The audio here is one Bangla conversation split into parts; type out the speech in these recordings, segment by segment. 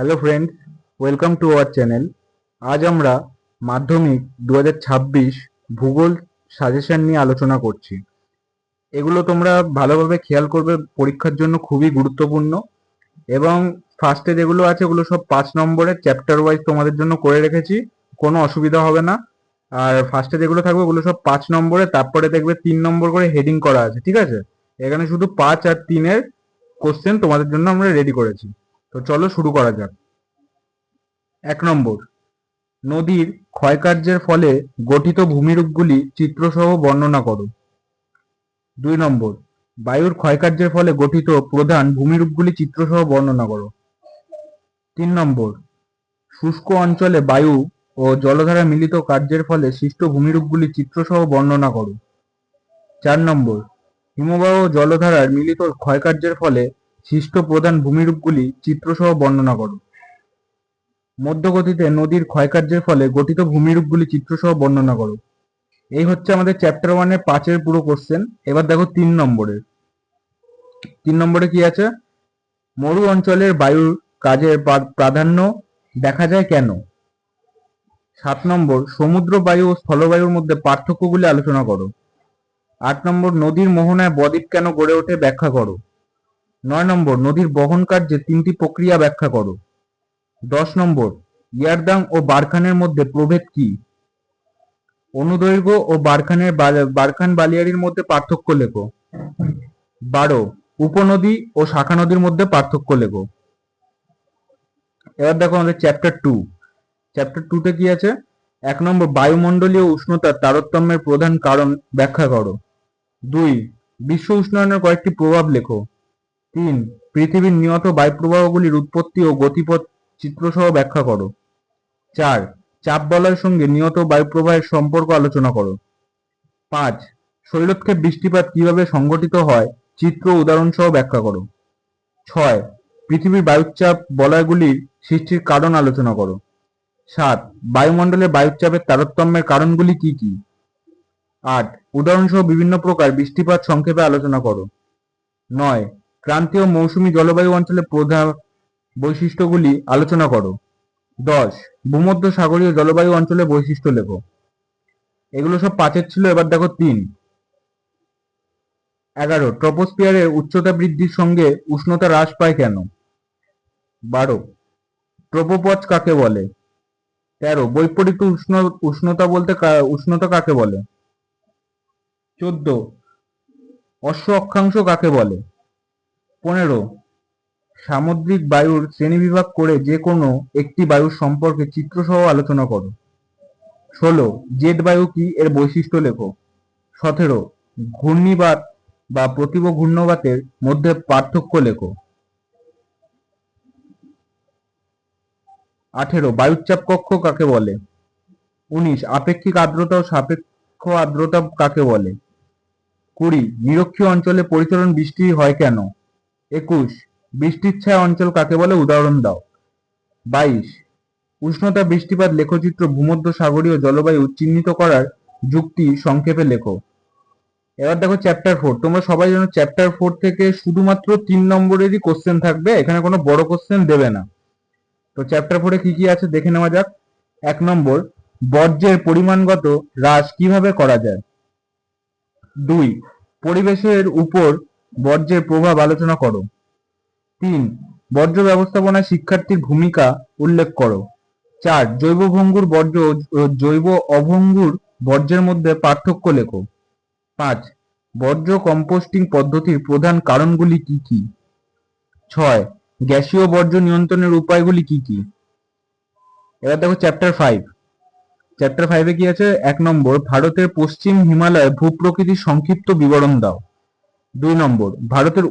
Hello friends, welcome to our channel. আজ আমরা মাধ্যমিক 2026 ভূগোল সাজেশন নিয়ে আলোচনা করছি। এগুলো তোমরা ভালোভাবে খেয়াল করবে, পরীক্ষার জন্য খুবই গুরুত্বপূর্ণ। এবং ফার্স্টে যেগুলো আছে ওগুলো সব 5 নম্বরের চ্যাপ্টার ওয়াইজ তোমাদের জন্য করে রেখেছি, কোনো অসুবিধা হবে না। আর ফার্স্টে যেগুলো থাকবে ওগুলো সব 5 নম্বরে, তারপরে দেখবে 3 নম্বর করে হেডিং করা আছে, ঠিক আছে? এখানে শুধু 5 আর 3-এর কোশ্চেন তোমাদের জন্য আমরা রেডি করেছি। তো চলো শুরু করা যাক। 1 নম্বর, নদীর ক্ষয়কার্যের ফলে গঠিত ভূমিরূপগুলি চিত্রসহ বর্ণনা করো। 2 নম্বর, বায়ুর ক্ষয়কার্যের ফলে গঠিত প্রধান ভূমিরূপগুলি চিত্রসহ বর্ণনা করো। 3 নম্বর, শুষ্ক অঞ্চলে বায়ু ও জলধারা মিলিত কার্যের ফলে সৃষ্ট ভূমিরূপগুলি চিত্রসহ বর্ণনা করো। 4 নম্বর, হিমবাহ ও জলধারার মিলিত ক্ষয়কার্যের ফলে সৃষ্ট প্রধান ভূমিরূপগুলি চিত্রসহ বর্ণনা করো। মধ্যগতিতে নদীর ক্ষয়কার্যের ফলে গঠিত ভূমিরূপগুলি চিত্রসহ বর্ণনা করো। এই হচ্ছে আমাদের চ্যাপ্টার 1-এর 5-এর পুরো কোশ্চেন। এবার দেখো 3 নম্বরের। 3 নম্বরে কি আছে? মরু অঞ্চলের বায়ুর কাজের প্রাধান্য দেখা যায় কেন? 7 নম্বর, সমুদ্র বায়ু ও স্থলবায়ুর মধ্যে পার্থক্যগুলি আলোচনা করো। 8 নম্বর, নদীর মোহনায় বদ্বীপ কেন গড়ে ওঠে ব্যাখ্যা করো। 9 নম্বর, নদীর বহন কার্যে 3টি প্রক্রিয়া ব্যাখ্যা করো। 10 নম্বর, ইয়ারদাং ও বারখানের মধ্যে প্রভেদ কি? অনুদৈর্ঘ্য ও বারখান বালিয়াড়ির মধ্যে পার্থক্য লেখো। 12, উপনদী ও শাখা নদীর মধ্যে পার্থক্য লেখো। এবার দেখো আমাদের চ্যাপ্টার 2-তে কি আছে? 1 নম্বর, বায়ুমণ্ডলীয় উষ্ণতার তারতম্যের প্রধান কারণ ব্যাখ্যা করো। 2, বিশ্ব উষ্ণায়নের কয়েকটি প্রভাব লেখো। 3, পৃথিবীর নিয়ত বায়ুপ্রবাহগুলির উৎপত্তি ও গতিপথ চিত্রসহ ব্যাখ্যা করো। 4, চাপ বলয়ের সঙ্গে নিয়ত বায়ুপ্রবাহের সম্পর্ক আলোচনা করো। 5, শৈলক্ষেপ বৃষ্টিপাত কিভাবে সংঘটিত হয় চিত্র উদাহরণ সহ ব্যাখ্যা করো। 6, পৃথিবীর বায়ুচাপ বলয়গুলির সৃষ্টির কারণ আলোচনা করো। 7, বায়ুমণ্ডলে বায়ুচাপের তারতম্যের কারণগুলি কি কি? 8, উদাহরণ সহ বিভিন্ন প্রকার বৃষ্টিপাত সংক্ষেপে আলোচনা করো। 9, ক্রান্তীয় মৌসুমী জলবায়ু অঞ্চলের প্রধান বৈশিষ্ট্যগুলি আলোচনা করো। 10, ভূমধ্য সাগরীয় জলবায়ু অঞ্চলের বৈশিষ্ট্য লেখো। এগুলো সব 5-এর ছিল। এবার দেখো 3। 11, ট্রপোস্ফিয়ারের উচ্চতা বৃদ্ধির সঙ্গে উষ্ণতা হ্রাস পায় কেন? 12, ট্রপোপজ কাকে বলে? 13, বৈপরীত্য উষ্ণতা কাকে বলে? 14, অশ্ব অক্ষাংশ কাকে বলে? 15, সামুদ্রিক বায়ুর শ্রেণীবিভাগ করে যে কোনো একটি বায়ুর সম্পর্কে চিত্রসহ আলোচনা করো। 16, জেট বায়ু কি, এর বৈশিষ্ট্য লেখো। 17, ঘূর্ণিবাত বা প্রতিভ ঘূর্ণবাতের মধ্যে পার্থক্য লেখো। 18, বায়ুচাপ কক্ষ কাকে বলে? 19, আপেক্ষিক আর্দ্রতা ও সাপেক্ষ আর্দ্রতা কাকে বলে? 20, নিরক্ষীয় অঞ্চলে পরিচলন বৃষ্টি হয় কেন? 21, বৃষ্টির ছায়া অঞ্চল কাকে বলে, উদাহরণ দাও। 22, উষ্ণতা বৃষ্টিপাত লেখচিত্র ভূমধ্য সাগরীয় জলবায়ু চিহ্নিত করার যুক্তি সংক্ষেপে লেখো। এবার দেখো চ্যাপ্টার 4। তোমরা সবাই জানো চ্যাপ্টার 4 থেকে শুধুমাত্র 3 নম্বরেরই কোশ্চেন থাকবে, এখানে কোনো বড় কোশ্চেন দেবে না। তো চ্যাপ্টার 4-এ কি কি আছে দেখে নেওয়া যাক। 1 নম্বর, বর্জ্যের পরিমাণগত হ্রাস কিভাবে করা যায়? 2, পরিবেশের উপর বর্জ্যের প্রভাব আলোচনা করো। 3, বর্জ্য ব্যবস্থাপনায় শিক্ষার্থীর ভূমিকা উল্লেখ করো। 4, জৈব ভঙ্গুর বর্জ্য ও জৈব অভঙ্গুর বর্জ্যের মধ্যে পার্থক্য লেখো। 5, বর্জ্য কম্পোস্টিং পদ্ধতির প্রধান কারণগুলি কি কি? 6, গ্যাসীয় বর্জ্য নিয়ন্ত্রণের উপায়গুলি কি কি? এবার দেখো চ্যাপ্টার 5-এ কি আছে? 1 নম্বর, ভারতের পশ্চিম হিমালয় ভূপ্রকৃতির সংক্ষিপ্ত বিবরণ দাও। 2 নম্বর, ভারতের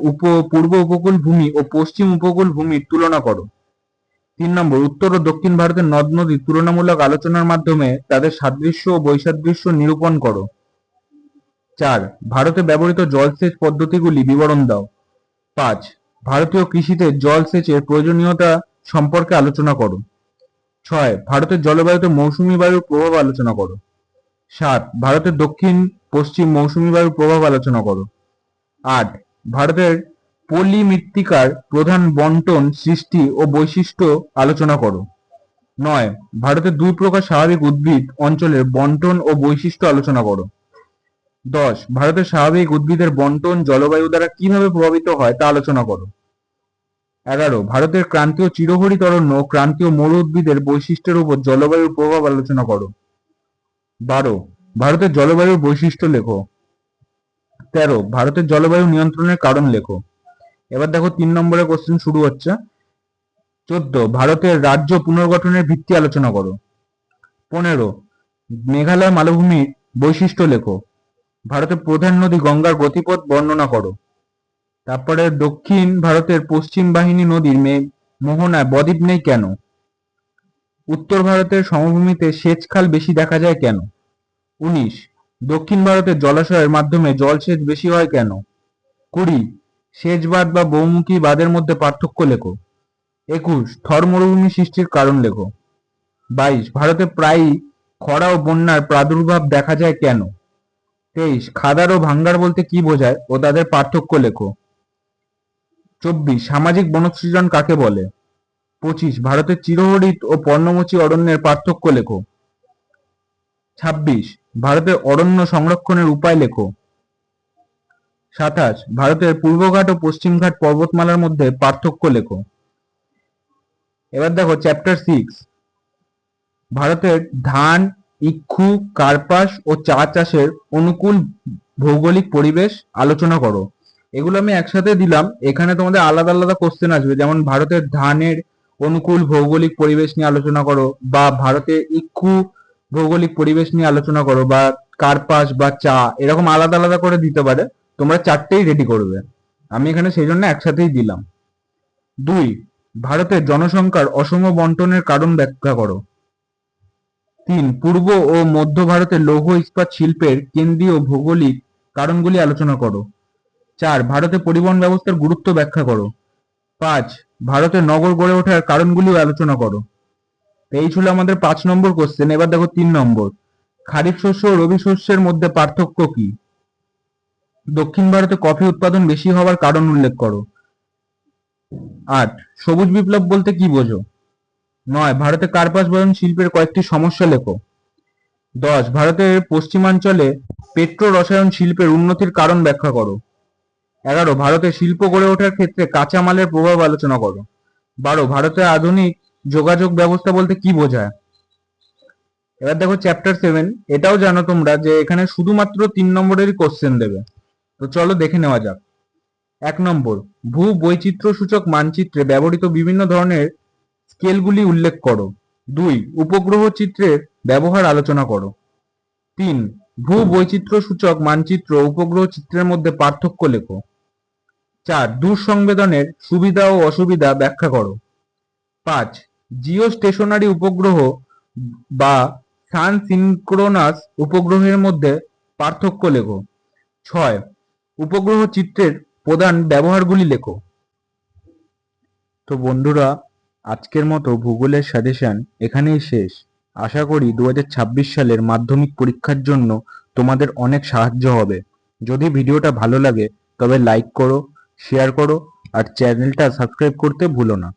পূর্ব উপকূল ভূমি ও পশ্চিম উপকূল ভূমির তুলনা করো। 3 নম্বর, উত্তর ও দক্ষিণ ভারতের নদ নদীর তুলনামূলক আলোচনার মাধ্যমে তাদের সাদৃশ্য ও বৈসাদৃশ্য নিরূপণ করো। 4, ভারতে ব্যবহৃত জলসেচ পদ্ধতিগুলি বিবরণ দাও। 5, ভারতীয় কৃষিতে জল সেচের প্রয়োজনীয়তা সম্পর্কে আলোচনা করো। 6, ভারতের জলবায়ুতে মৌসুমী বায়ুর প্রভাব আলোচনা করো। 7, ভারতের দক্ষিণ পশ্চিম মৌসুমী বায়ুর প্রভাব আলোচনা করো। 8, ভারতের পলি মৃত্তিকার প্রধান বণ্টন, সৃষ্টি ও বৈশিষ্ট্য আলোচনা করো। 9, ভারতের 2 প্রকার স্বাভাবিক উদ্ভিদ অঞ্চলের বণ্টন ও বৈশিষ্ট্য আলোচনা করো। 10, ভারতের স্বাভাবিক উদ্ভিদের বণ্টন জলবায়ু দ্বারা কিভাবে প্রভাবিত হয় তা আলোচনা করো। 11, ভারতের ক্রান্তীয় চিরহরিত অরণ্য ও ক্রান্তীয় মরু উদ্ভিদের বৈশিষ্ট্যের উপর জলবায়ুর প্রভাব আলোচনা করো। 12, ভারতের জলবায়ুর বৈশিষ্ট্য লেখো। 13, ভারতের জলবায়ু নিয়ন্ত্রণের কারণ লেখো। এবার দেখো 3 নম্বরের কোশ্চেন শুরু হচ্ছে। 14, ভারতের রাজ্য পুনর্গঠনের ভিত্তি আলোচনা করো। 15, মেঘালয় মালভূমির বৈশিষ্ট্য লেখো। ভারতের প্রধান নদী গঙ্গার গতিপথ বর্ণনা করো। তারপরে দক্ষিণ ভারতের পশ্চিম বাহিনী নদীর মোহনায় বদ্বীপ নেই কেন? উত্তর ভারতের সমভূমিতে সেচ খাল বেশি দেখা যায় কেন? 19, দক্ষিণ ভারতের জলাশয়ের মাধ্যমে জলসেচ বেশি হয় কেন? 20, সেচ বাঁধ বা বহুমুখী বাঁধের মধ্যে পার্থক্য লেখো। 21, থর মরুভূমি সৃষ্টির কারণ লেখো। 22, ভারতে প্রায়ই খরা ও বন্যার প্রাদুর্ভাব দেখা যায় কেন? 23, খাদার ও ভাঙ্গার বলতে কি বোঝায় ও তাদের পার্থক্য লেখো। 24, সামাজিক বনসৃজন কাকে বলে? 25, ভারতের চিরহরিত ও পর্ণমোচী অরণ্যের পার্থক্য লেখো। 26, ভারতের অরণ্য সংরক্ষণের উপায় লেখো। 27, ভারতের পূর্বঘাট ও পশ্চিমঘাট পর্বতমালার মধ্যে পার্থক্য লেখো। এবার দেখো চ্যাপ্টার 6, ভারতের ধান, ইক্ষু, কার্পাস ও চা চাষের অনুকূল ভৌগোলিক পরিবেশ আলোচনা করো। এগুলো আমি একসাথে দিলাম, এখানে তোমাদের আলাদা আলাদা কোশ্চেন আসবে, যেমন ভারতের ধানের অনুকূল ভৌগোলিক পরিবেশ নিয়ে আলোচনা করো, বা ভারতে ইক্ষু ভৌগোলিক পরিবেশ নিয়ে আলোচনা করো, বা কার্পাস বা চা, এরকম আলাদা আলাদা করে দিতে পারে। তোমরা চারটেই রেডি করবে, আমি এখানে সেই জন্য একসাথেই দিলাম। 2, ভারতের জনসংখ্যার অসম বন্টনের কারণ ব্যাখ্যা করো। 3, পূর্ব ও মধ্য ভারতের লৌহ ইস্পাত শিল্পের কেন্দ্রীয় ভৌগোলিক কারণগুলি আলোচনা করো। 4, ভারতের পরিবহন ব্যবস্থার গুরুত্ব ব্যাখ্যা করো। 5, ভারতের নগর গড়ে ওঠার কারণগুলিও আলোচনা করো। এই ছিল আমাদের 5 নম্বর কোশ্চেন। এবার দেখো 3 নম্বর, খারিফ শস্য ও রবি শস্যের মধ্যে পার্থক্য কি? দক্ষিণ ভারতে কফি উৎপাদন বেশি হওয়ার কারণ উল্লেখ করো। 8, সবুজ বিপ্লব বলতে কি বোঝো? 9, ভারতে কার্পাস বয়ন শিল্পের কয়েকটি সমস্যা লেখো। 10, ভারতের পশ্চিমাঞ্চলে পেট্রো রসায়ন শিল্পের উন্নতির কারণ ব্যাখ্যা করো। 11, ভারতের শিল্প গড়ে ওঠার ক্ষেত্রে কাঁচা মালের প্রভাব আলোচনা করো। 12, ভারতের আধুনিক যোগাযোগ ব্যবস্থা বলতে কি বোঝায়? এবার দেখো চ্যাপ্টার 7, এটাও জানো তোমরা যে এখানে শুধুমাত্র 3 নম্বরেরই কোশ্চেন দেবে। তো চলো দেখে নেওয়া যাক। 1 নম্বর, ভূ বৈচিত্র্য সূচক মানচিত্রে ব্যবহৃত বিভিন্ন ধরনের স্কেলগুলি উল্লেখ করো। 2, উপগ্রহ চিত্রের ব্যবহার আলোচনা করো। 3, ভূ বৈচিত্র্য সূচক মানচিত্র ও উপগ্রহ চিত্রের মধ্যে পার্থক্য লেখো। 4, দূর সংবেদনের সুবিধা ও অসুবিধা ব্যাখ্যা করো। 5, জিও স্টেশনারি উপগ্রহ বা সান সিনক্রোনাস উপগ্রহের মধ্যে পার্থক্য লেখো। 6, উপগ্রহ চিত্রের প্রধান ব্যবহারগুলি লেখো। তো বন্ধুরা, আজকের মতো ভূগোলের সাজেশন এখানেই শেষ। আশা করি 2026 সালের মাধ্যমিক পরীক্ষার জন্য তোমাদের অনেক সাহায্য হবে। যদি ভিডিওটা ভালো লাগে তবে লাইক করো, শেয়ার করো আর চ্যানেলটা সাবস্ক্রাইব করতে ভুলো না।